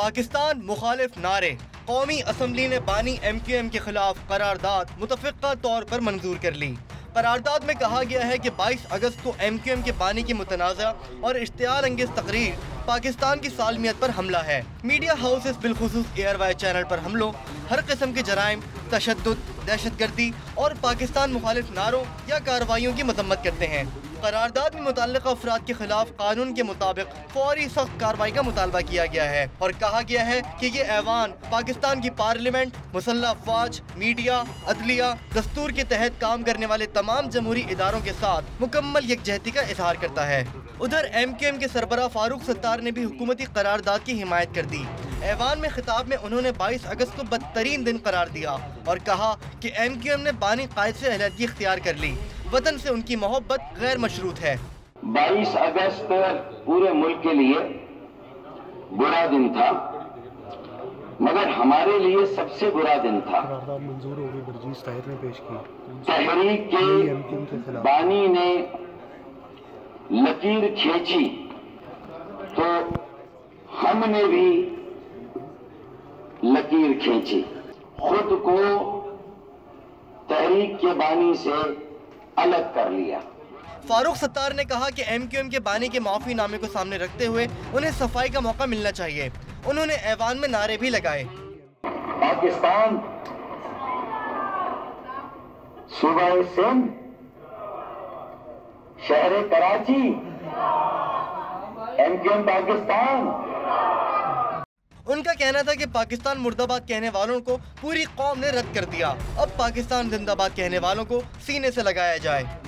पाकिस्तान मुखालिफ नारे। कौमी असम्बली ने बानी MQM के खिलाफ करारदाद मुतफ़िक़ा तौर पर मंजूर कर ली। करारदाद में कहा गया है कि 22 अगस्त को MQM के बानी की मुतनाज़ा और इश्तियार अंगेज़ तकरीर पाकिस्तान की सालमियत पर हमला है। मीडिया हाउसेस बिलखुसूस एयरवाई चैनल पर हमलों, हर किस्म के जराइम, तशद्दुद, दहशतगर्दी और पाकिस्तान मुखालिफ नारों या कार्रवाइयों की मजम्मत करते हैं। करारदाद में मुतल्लिक़ा अफराद के खिलाफ कानून के मुताबिक फौरी सख्त कार्रवाई का मुतालबा किया गया है और कहा गया है कि ये ऐवान पाकिस्तान की पार्लियामेंट, मुसल्लह अफवाज, मीडिया, अदलिया, दस्तूर के तहत काम करने वाले तमाम जमहूरी इदारों के साथ मुकम्मल यकजहती का इजहार करता है। उधर MQM के सरबराह फारूक सत्तार ने भी हुकूमती करारदाद की हिमायत कर दी। ऐवान में खिताब में उन्होंने 22 अगस्त को बदतरीन दिन करार दिया और कहा कि MQM ने बानी कायद से अलहदगी इख्तियार कर ली। वतन से उनकी मोहब्बत गैर मशरूत है। 22 अगस्त पूरे मुल्क के लिए बुरा दिन था, मगर हमारे लिए सबसे बुरा दिन था। तहरीक के बानी ने लकीर खींची तो हमने भी लकीर खींची, खुद को तहरीक के बानी से अलग कर लिया। फारूक सत्तार ने कहा कि MQM के बानी के माफी नामे को सामने रखते हुए उन्हें सफाई का मौका मिलना चाहिए। उन्होंने ऐवान में नारे भी लगाए। पाकिस्तान, सूबा सिंध, शहर कराची, MQM पाकिस्तान। उनका कहना था कि पाकिस्तान मुर्दाबाद कहने वालों को पूरी कौम ने रद्द कर दिया। अब पाकिस्तान जिंदाबाद कहने वालों को सीने से लगाया जाए।